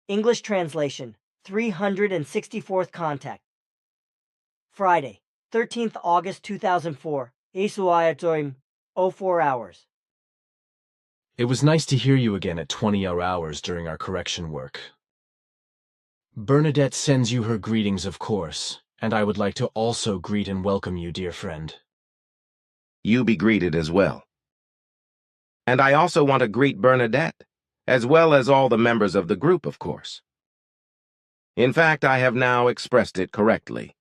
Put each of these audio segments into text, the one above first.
English translation, 364th contact. Friday, 13th August 2004, Isuayatoim, 04 hours. It was nice to hear you again at 20 hours during our correction work. Bernadette sends you her greetings, of course, and I would like to also greet and welcome you, dear friend. You be greeted as well. And I also want to greet Bernadette, as well as all the members of the group, of course. In fact, I have now expressed it correctly.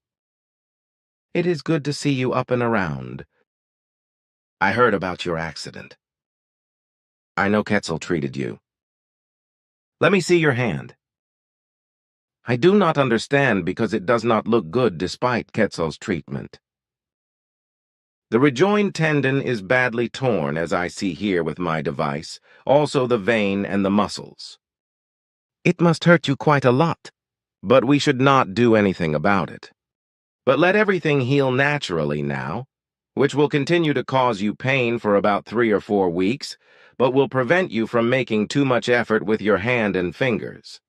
It is good to see you up and around. I heard about your accident. I know Quetzal treated you. Let me see your hand. I do not understand because it does not look good despite Quetzal's treatment. The rejoined tendon is badly torn, as I see here with my device, also the vein and the muscles. It must hurt you quite a lot, but we should not do anything about it. But let everything heal naturally now, which will continue to cause you pain for about 3 or 4 weeks, but will prevent you from making too much effort with your hand and fingers.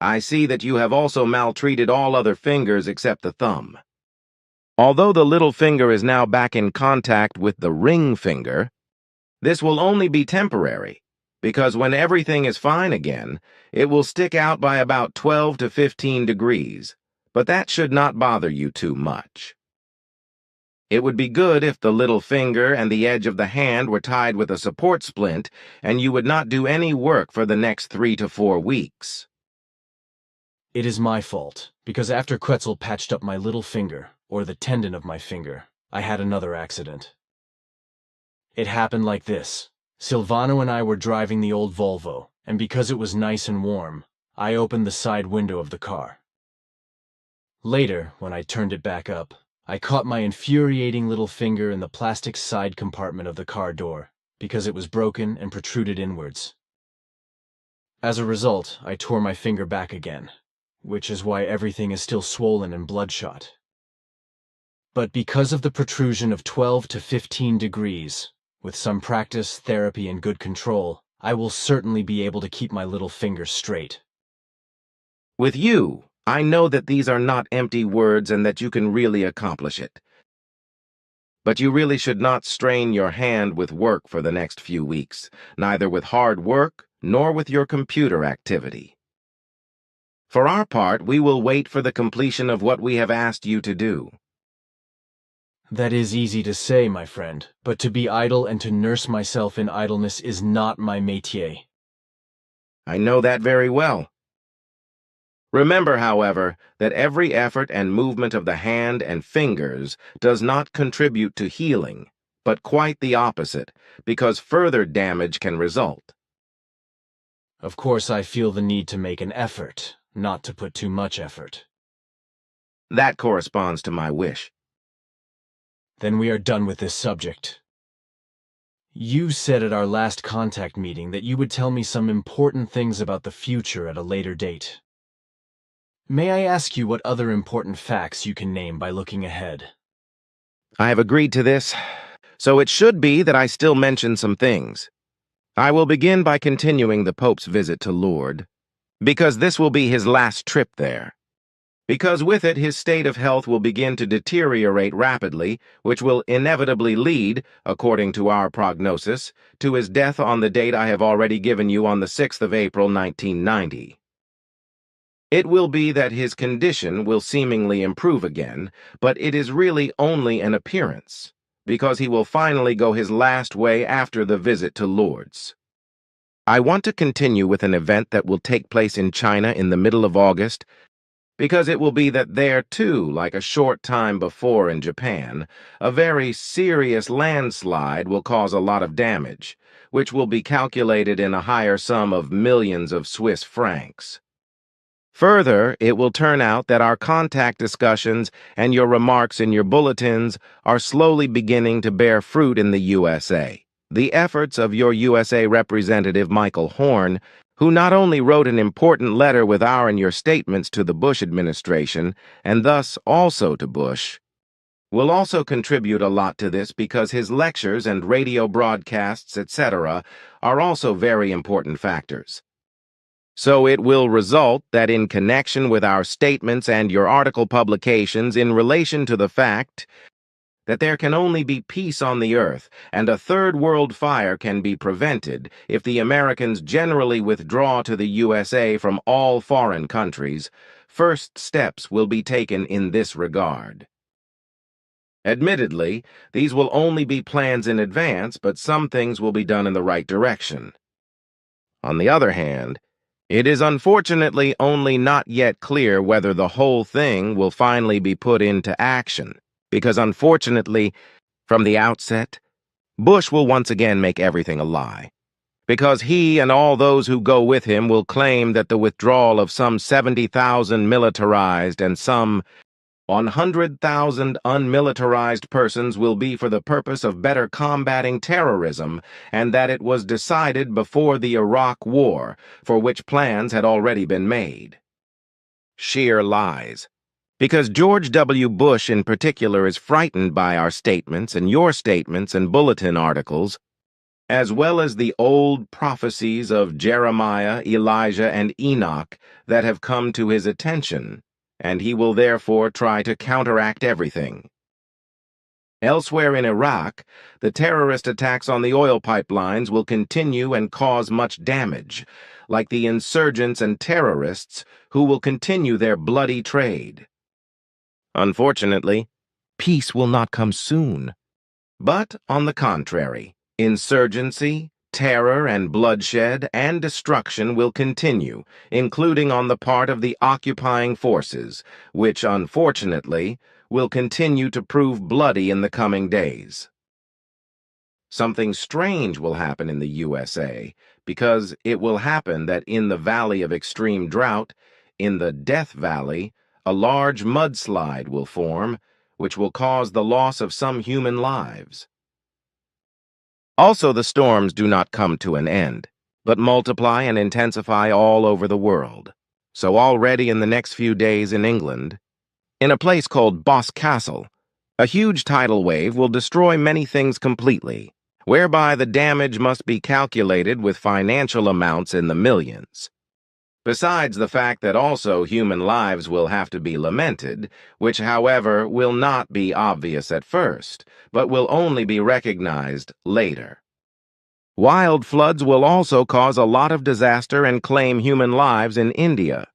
I see that you have also maltreated all other fingers except the thumb. Although the little finger is now back in contact with the ring finger, this will only be temporary, because when everything is fine again, it will stick out by about 12 to 15 degrees, but that should not bother you too much. It would be good if the little finger and the edge of the hand were tied with a support splint, and you would not do any work for the next 3 to 4 weeks. It is my fault, because after Quetzal patched up my little finger, or the tendon of my finger, I had another accident. It happened like this. Silvano and I were driving the old Volvo, and because it was nice and warm, I opened the side window of the car. Later, when I turned it back up, I caught my infuriating little finger in the plastic side compartment of the car door, because it was broken and protruded inwards. As a result, I tore my finger back again, which is why everything is still swollen and bloodshot. But because of the protrusion of 12 to 15 degrees, with some practice, therapy, and good control, I will certainly be able to keep my little finger straight. With you, I know that these are not empty words and that you can really accomplish it. But you really should not strain your hand with work for the next few weeks, neither with hard work nor with your computer activity. For our part, we will wait for the completion of what we have asked you to do. That is easy to say, my friend, but to be idle and to nurse myself in idleness is not my métier. I know that very well. Remember, however, that every effort and movement of the hand and fingers does not contribute to healing, but quite the opposite, because further damage can result. Of course, I feel the need to make an effort, not to put too much effort. That corresponds to my wish. Then we are done with this subject. You said at our last contact meeting that you would tell me some important things about the future at a later date. May I ask you what other important facts you can name by looking ahead? I have agreed to this, so it should be that I still mention some things. I will begin by continuing the Pope's visit to Lourdes, because this will be his last trip there. Because with it, his state of health will begin to deteriorate rapidly, which will inevitably lead, according to our prognosis, to his death on the date I have already given you on the 6th of April, 1990. It will be that his condition will seemingly improve again, but it is really only an appearance, because he will finally go his last way after the visit to Lourdes. I want to continue with an event that will take place in China in the middle of August, because it will be that there, too, like a short time before in Japan, a very serious landslide will cause a lot of damage, which will be calculated in a higher sum of millions of Swiss francs. Further, it will turn out that our contact discussions and your remarks in your bulletins are slowly beginning to bear fruit in the USA. The efforts of your USA representative, Michael Horn, who not only wrote an important letter with our and your statements to the Bush administration, and thus also to Bush, will also contribute a lot to this because his lectures and radio broadcasts, etc., are also very important factors. So it will result that in connection with our statements and your article publications in relation to the fact that there can only be peace on the earth and a third world fire can be prevented if the Americans generally withdraw to the USA from all foreign countries, first steps will be taken in this regard. Admittedly, these will only be plans in advance, but some things will be done in the right direction. On the other hand, it is unfortunately only not yet clear whether the whole thing will finally be put into action, because unfortunately, from the outset, Bush will once again make everything a lie, because he and all those who go with him will claim that the withdrawal of some 70,000 militarized and some 100,000 unmilitarized persons will be for the purpose of better combating terrorism, and that it was decided before the Iraq War, for which plans had already been made. Sheer lies. Because George W. Bush in particular is frightened by our statements and your statements and bulletin articles, as well as the old prophecies of Jeremiah, Elijah, and Enoch that have come to his attention, and he will therefore try to counteract everything. Elsewhere in Iraq, the terrorist attacks on the oil pipelines will continue and cause much damage, like the insurgents and terrorists who will continue their bloody trade. Unfortunately, peace will not come soon. But, on the contrary, insurgency, terror, and bloodshed and destruction will continue, including on the part of the occupying forces, which, unfortunately, will continue to prove bloody in the coming days. Something strange will happen in the USA, because it will happen that in the Valley of Extreme Drought, in the Death Valley, a large mudslide will form, which will cause the loss of some human lives. Also, the storms do not come to an end, but multiply and intensify all over the world. So already in the next few days in England, in a place called Boscastle, a huge tidal wave will destroy many things completely, whereby the damage must be calculated with financial amounts in the millions. Besides the fact that also human lives will have to be lamented, which, however, will not be obvious at first, but will only be recognized later. Wild floods will also cause a lot of disaster and claim human lives in India,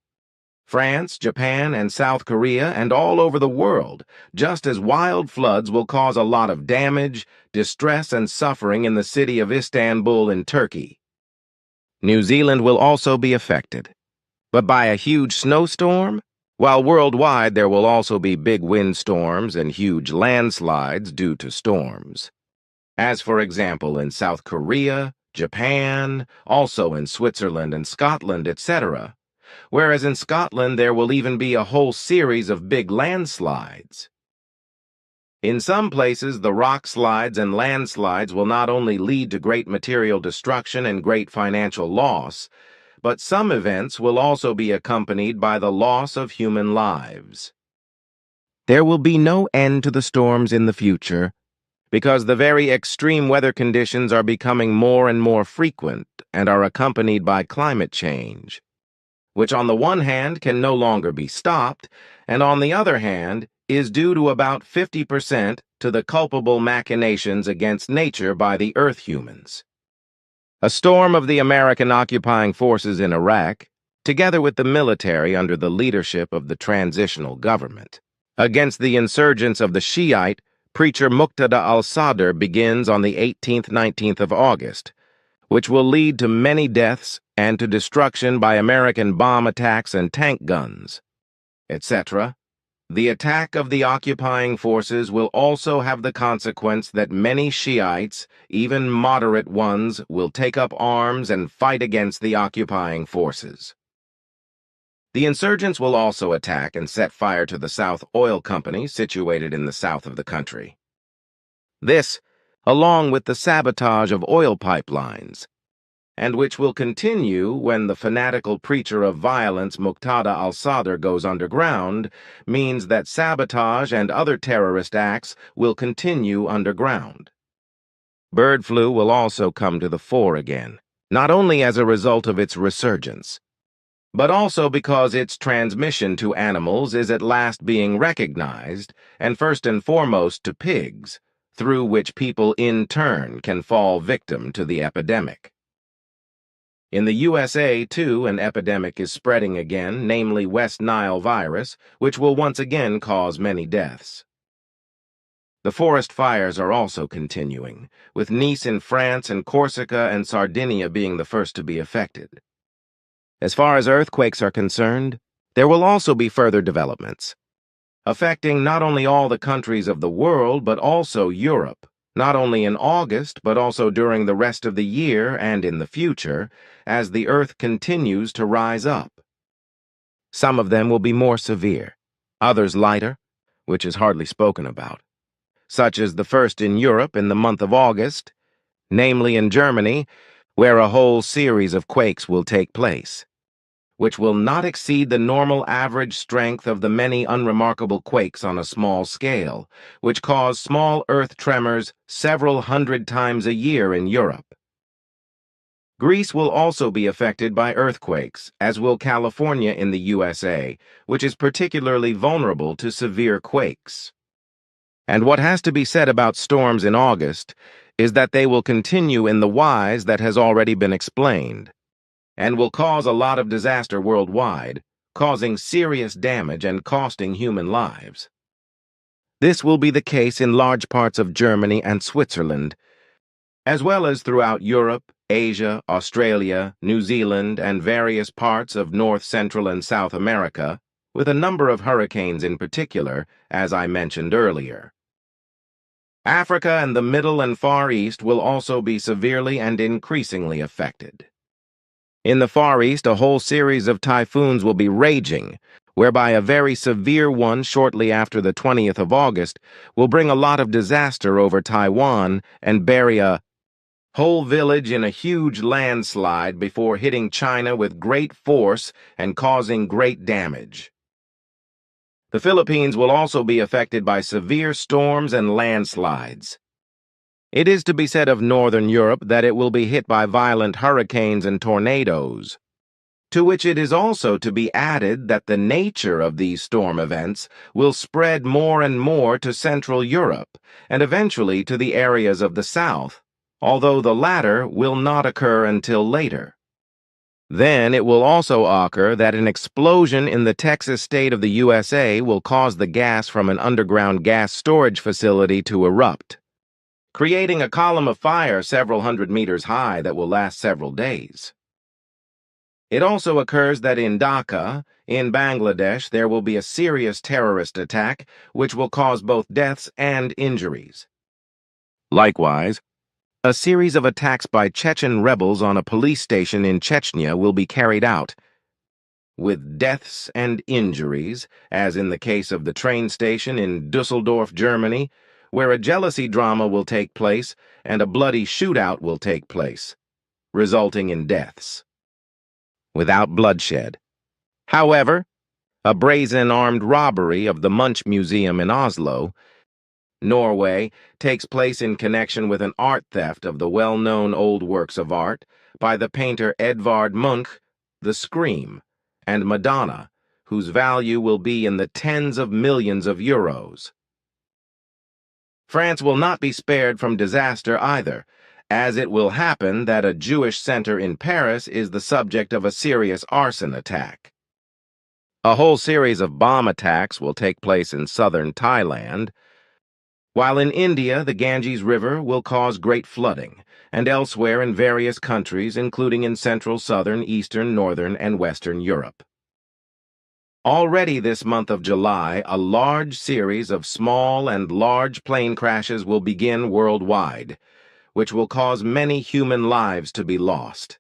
France, Japan, and South Korea, and all over the world, just as wild floods will cause a lot of damage, distress, and suffering in the city of Istanbul in Turkey. New Zealand will also be affected, but by a huge snowstorm, while worldwide there will also be big windstorms and huge landslides due to storms. As for example in South Korea, Japan, also in Switzerland and Scotland, etc., whereas in Scotland there will even be a whole series of big landslides. In some places, the rock slides and landslides will not only lead to great material destruction and great financial loss, but some events will also be accompanied by the loss of human lives. There will be no end to the storms in the future, because the very extreme weather conditions are becoming more and more frequent and are accompanied by climate change, which on the one hand can no longer be stopped, and on the other hand is due to about 50% to the culpable machinations against nature by the Earth humans. A storm of the American occupying forces in Iraq, together with the military under the leadership of the transitional government, against the insurgents of the Shiite, preacher Muqtada al-Sadr begins on the 18th-19th of August, which will lead to many deaths and to destruction by American bomb attacks and tank guns, etc. The attack of the occupying forces will also have the consequence that many Shiites, even moderate ones, will take up arms and fight against the occupying forces. The insurgents will also attack and set fire to the South Oil Company situated in the south of the country. This, along with the sabotage of oil pipelines, and which will continue when the fanatical preacher of violence Muqtada al-Sadr goes underground, means that sabotage and other terrorist acts will continue underground. Bird flu will also come to the fore again, not only as a result of its resurgence, but also because its transmission to animals is at last being recognized, and first and foremost to pigs, through which people in turn can fall victim to the epidemic. In the USA, too, an epidemic is spreading again, namely West Nile virus, which will once again cause many deaths. The forest fires are also continuing, with Nice in France and Corsica and Sardinia being the first to be affected. As far as earthquakes are concerned, there will also be further developments, affecting not only all the countries of the world, but also Europe, not only in August, but also during the rest of the year and in the future, as the Earth continues to rise up. Some of them will be more severe, others lighter, which is hardly spoken about, such as the first in Europe in the month of August, namely in Germany, where a whole series of quakes will take place, which will not exceed the normal average strength of the many unremarkable quakes on a small scale, which cause small earth tremors several hundred times a year in Europe. Greece will also be affected by earthquakes, as will California in the USA, which is particularly vulnerable to severe quakes. And what has to be said about storms in August is that they will continue in the wise that has already been explained, and will cause a lot of disaster worldwide, causing serious damage and costing human lives. This will be the case in large parts of Germany and Switzerland, as well as throughout Europe, Asia, Australia, New Zealand, and various parts of North, Central, and South America, with a number of hurricanes in particular, as I mentioned earlier. Africa and the Middle and Far East will also be severely and increasingly affected. In the Far East, a whole series of typhoons will be raging, whereby a very severe one shortly after the 20th of August will bring a lot of disaster over Taiwan and bury a whole village in a huge landslide before hitting China with great force and causing great damage. The Philippines will also be affected by severe storms and landslides. It is to be said of Northern Europe that it will be hit by violent hurricanes and tornadoes, to which it is also to be added that the nature of these storm events will spread more and more to Central Europe and eventually to the areas of the South, although the latter will not occur until later. Then it will also occur that an explosion in the Texas state of the USA will cause the gas from an underground gas storage facility to erupt, creating a column of fire several hundred meters high that will last several days. It also occurs that in Dhaka, in Bangladesh, there will be a serious terrorist attack which will cause both deaths and injuries. Likewise, a series of attacks by Chechen rebels on a police station in Chechnya will be carried out, with deaths and injuries, as in the case of the train station in Dusseldorf, Germany, where a jealousy drama will take place and a bloody shootout will take place, resulting in deaths, without bloodshed. However, a brazen armed robbery of the Munch Museum in Oslo, Norway, takes place in connection with an art theft of the well-known old works of art by the painter Edvard Munch, The Scream, and Madonna, whose value will be in the tens of millions of euros. France will not be spared from disaster either, as it will happen that a Jewish center in Paris is the subject of a serious arson attack. A whole series of bomb attacks will take place in southern Thailand, while in India the Ganges River will cause great flooding, and elsewhere in various countries, including in central, southern, eastern, northern, and western Europe. Already this month of July, a large series of small and large plane crashes will begin worldwide, which will cause many human lives to be lost.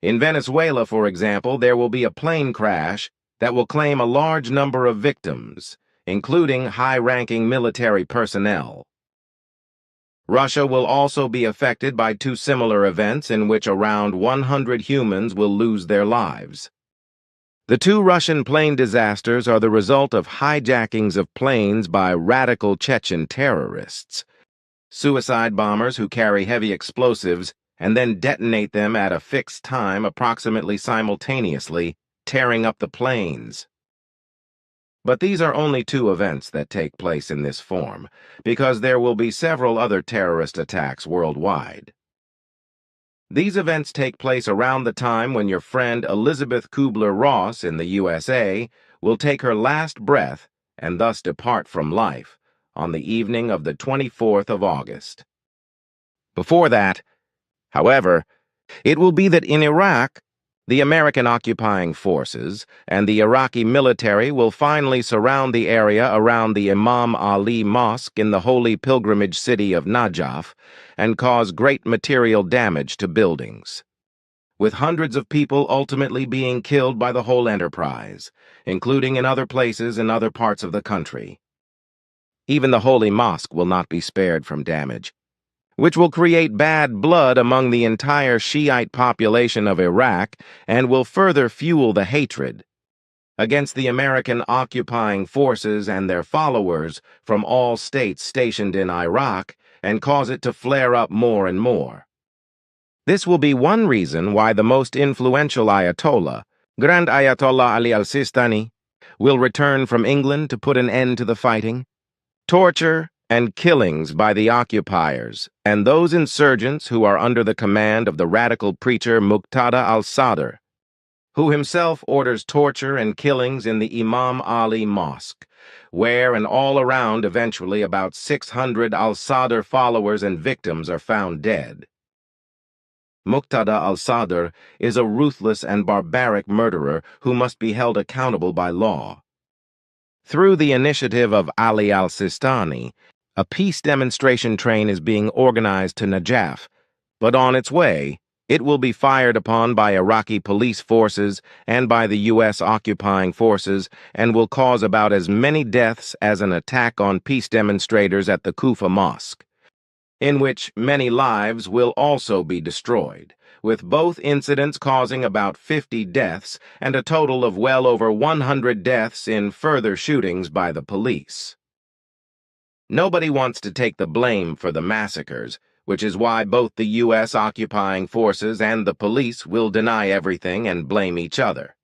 In Venezuela, for example, there will be a plane crash that will claim a large number of victims, including high-ranking military personnel. Russia will also be affected by two similar events in which around 100 humans will lose their lives. The two Russian plane disasters are the result of hijackings of planes by radical Chechen terrorists, suicide bombers who carry heavy explosives and then detonate them at a fixed time approximately simultaneously, tearing up the plains. But these are only two events that take place in this form, because there will be several other terrorist attacks worldwide. These events take place around the time when your friend Elizabeth Kubler-Ross in the USA will take her last breath and thus depart from life on the evening of the 24th of August. Before that, however, it will be that in Iraq, the American occupying forces and the Iraqi military will finally surround the area around the Imam Ali Mosque in the holy pilgrimage city of Najaf and cause great material damage to buildings, with hundreds of people ultimately being killed by the whole enterprise, including in other places in other parts of the country. Even the holy mosque will not be spared from damage, which will create bad blood among the entire Shiite population of Iraq and will further fuel the hatred against the American occupying forces and their followers from all states stationed in Iraq and cause it to flare up more and more. This will be one reason why the most influential Ayatollah, Grand Ayatollah Ali al-Sistani, will return from England to put an end to the fighting. Torture and killings by the occupiers and those insurgents who are under the command of the radical preacher Muqtada al-Sadr, who himself orders torture and killings in the Imam Ali Mosque, where and all around eventually about 600 al-Sadr followers and victims are found dead. Muqtada al-Sadr is a ruthless and barbaric murderer who must be held accountable by law. Through the initiative of Ali al-Sistani, a peace demonstration train is being organized to Najaf, but on its way, it will be fired upon by Iraqi police forces and by the U.S. occupying forces and will cause about as many deaths as an attack on peace demonstrators at the Kufa Mosque, in which many lives will also be destroyed, with both incidents causing about 50 deaths and a total of well over 100 deaths in further shootings by the police. Nobody wants to take the blame for the massacres, which is why both the U.S. occupying forces and the police will deny everything and blame each other.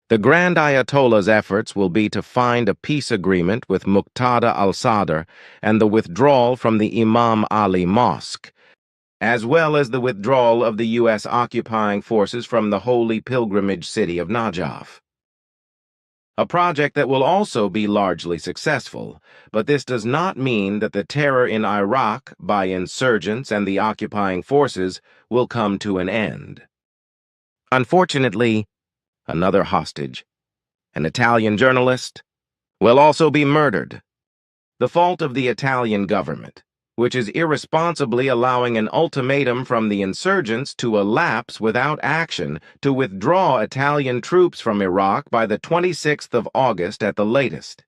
The Grand Ayatollah's efforts will be to find a peace agreement with Muqtada al-Sadr and the withdrawal from the Imam Ali Mosque, as well as the withdrawal of the U.S. occupying forces from the holy pilgrimage city of Najaf. A project that will also be largely successful, but this does not mean that the terror in Iraq by insurgents and the occupying forces will come to an end. Unfortunately, another hostage, an Italian journalist, will also be murdered. The fault of the Italian government, which is irresponsibly allowing an ultimatum from the insurgents to elapse without action to withdraw Italian troops from Iraq by the 26th of August at the latest.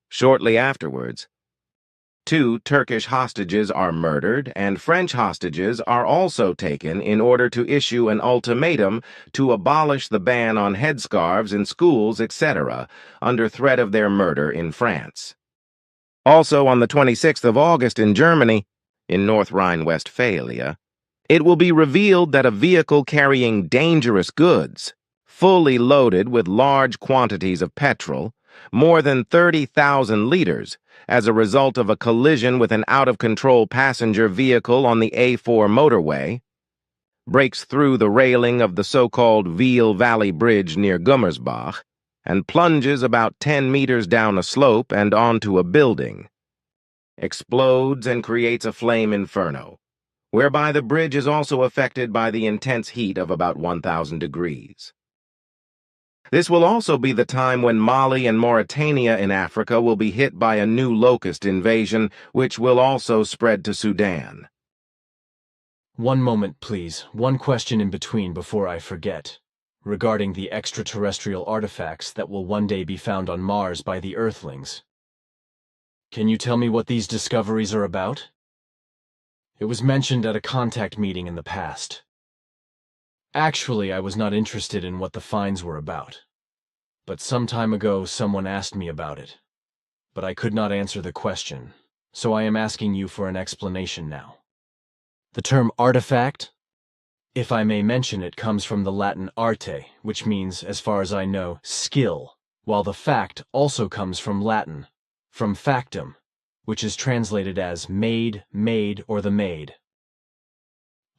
Shortly afterwards, 2 Turkish hostages are murdered and French hostages are also taken in order to issue an ultimatum to abolish the ban on headscarves in schools, etc., under threat of their murder in France. Also on the 26th of August in Germany, in North Rhine-Westphalia, it will be revealed that a vehicle carrying dangerous goods, fully loaded with large quantities of petrol, more than 30,000 liters, as a result of a collision with an out-of-control passenger vehicle on the A4 motorway, breaks through the railing of the so-called Veal Valley Bridge near Gummersbach, and plunges about 10 meters down a slope and onto a building, explodes and creates a flame inferno, whereby the bridge is also affected by the intense heat of about 1,000 degrees. This will also be the time when Mali and Mauritania in Africa will be hit by a new locust invasion, which will also spread to Sudan. One moment, please. One question in between before I forget. Regarding the extraterrestrial artifacts that will one day be found on Mars by the Earthlings. Can you tell me what these discoveries are about? It was mentioned at a contact meeting in the past. Actually, I was not interested in what the finds were about. But some time ago, someone asked me about it. But I could not answer the question, so I am asking you for an explanation now. The term artifact, if I may mention it, comes from the Latin arte, which means, as far as I know, skill, while the fact also comes from Latin, from factum, which is translated as made, or the made.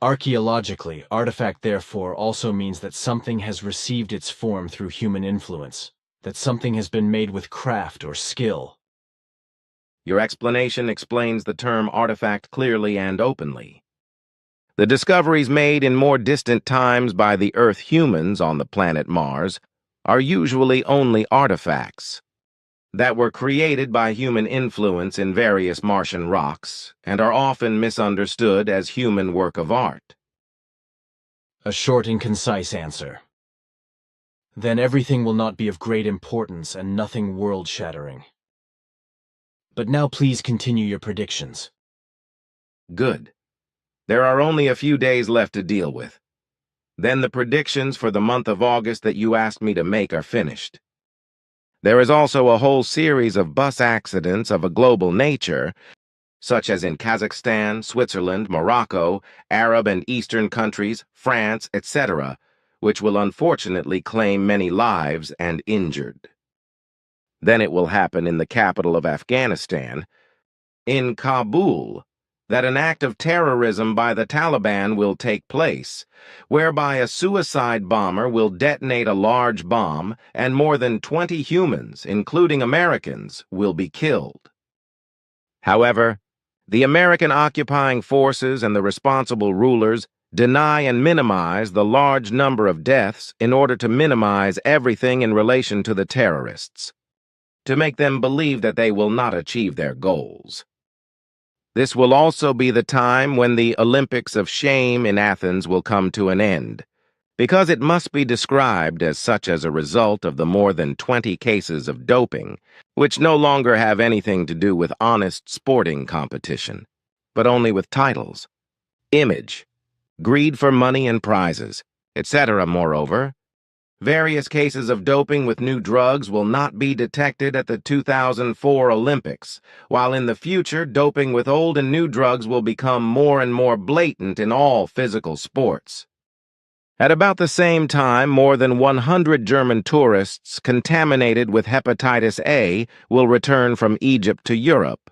Archaeologically, artifact therefore also means that something has received its form through human influence, that something has been made with craft or skill. Your explanation explains the term artifact clearly and openly. The discoveries made in more distant times by the Earth humans on the planet Mars are usually only artifacts that were created by human influence in various Martian rocks and are often misunderstood as human work of art. A short and concise answer. Then everything will not be of great importance and nothing world-shattering. But now please continue your predictions. Good. There are only a few days left to deal with. Then the predictions for the month of August that you asked me to make are finished. There is also a whole series of bus accidents of a global nature, such as in Kazakhstan, Switzerland, Morocco, Arab and Eastern countries, France, etc., which will unfortunately claim many lives and injured. Then it will happen in the capital of Afghanistan, in Kabul, that an act of terrorism by the Taliban will take place, whereby a suicide bomber will detonate a large bomb and more than 20 humans, including Americans, will be killed. However, the American occupying forces and the responsible rulers deny and minimize the large number of deaths in order to minimize everything in relation to the terrorists, to make them believe that they will not achieve their goals. This will also be the time when the Olympics of Shame in Athens will come to an end, because it must be described as such as a result of the more than 20 cases of doping, which no longer have anything to do with honest sporting competition, but only with titles, image, greed for money and prizes, etc. Moreover, various cases of doping with new drugs will not be detected at the 2004 Olympics, while in the future doping with old and new drugs will become more and more blatant in all physical sports. At about the same time, more than 100 German tourists contaminated with hepatitis A will return from Egypt to Europe,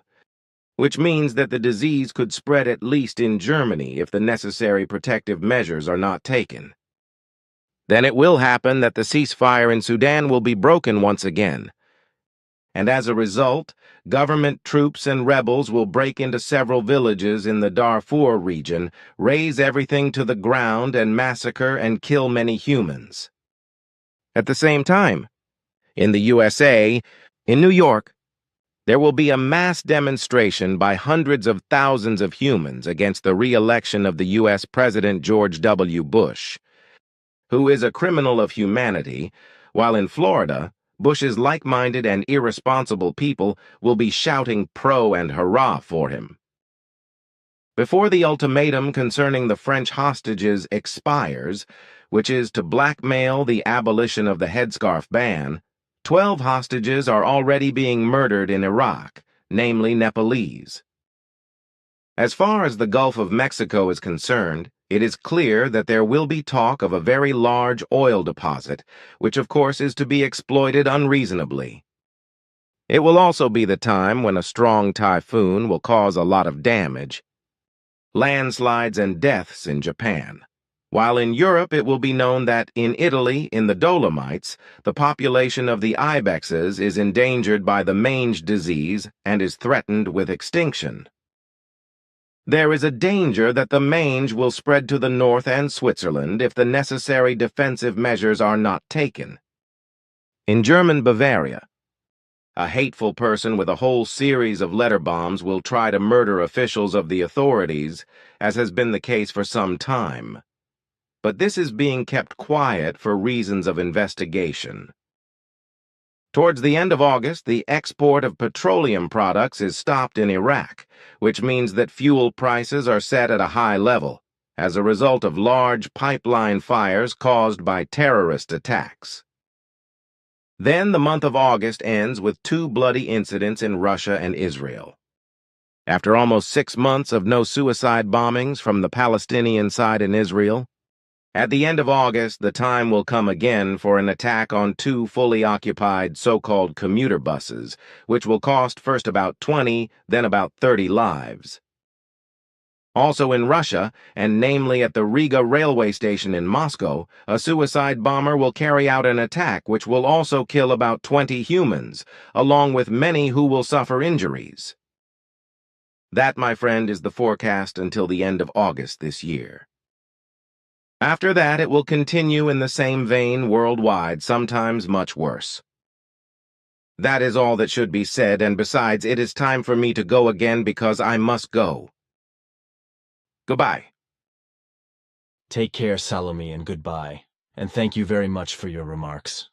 which means that the disease could spread at least in Germany if the necessary protective measures are not taken. Then it will happen that the ceasefire in Sudan will be broken once again. And as a result, government troops and rebels will break into several villages in the Darfur region, raze everything to the ground, and massacre and kill many humans. At the same time, in the USA, in New York, there will be a mass demonstration by hundreds of thousands of humans against the re-election of the U.S. President George W. Bush, who is a criminal of humanity, while in Florida, Bush's like-minded and irresponsible people will be shouting pro and hurrah for him. Before the ultimatum concerning the French hostages expires, which is to blackmail the abolition of the headscarf ban, 12 hostages are already being murdered in Iraq, namely Nepalese. As far as the Gulf of Mexico is concerned, it is clear that there will be talk of a very large oil deposit, which of course is to be exploited unreasonably. It will also be the time when a strong typhoon will cause a lot of damage, landslides and deaths in Japan, while in Europe it will be known that in Italy, in the Dolomites, the population of the ibexes is endangered by the mange disease and is threatened with extinction. There is a danger that the mange will spread to the north and Switzerland if the necessary defensive measures are not taken. In German Bavaria, a hateful person with a whole series of letter bombs will try to murder officials of the authorities, as has been the case for some time. But this is being kept quiet for reasons of investigation. Towards the end of August, the export of petroleum products is stopped in Iraq, which means that fuel prices are set at a high level, as a result of large pipeline fires caused by terrorist attacks. Then the month of August ends with 2 bloody incidents in Russia and Israel. After almost 6 months of no suicide bombings from the Palestinian side in Israel, at the end of August, the time will come again for an attack on 2 fully occupied so-called commuter buses, which will cost first about 20, then about 30 lives. Also in Russia, and namely at the Riga railway station in Moscow, a suicide bomber will carry out an attack which will also kill about 20 humans, along with many who will suffer injuries. That, my friend, is the forecast until the end of August this year. After that, it will continue in the same vein worldwide, sometimes much worse. That is all that should be said, and besides, it is time for me to go again because I must go. Goodbye. Take care, Salome, and goodbye. And thank you very much for your remarks.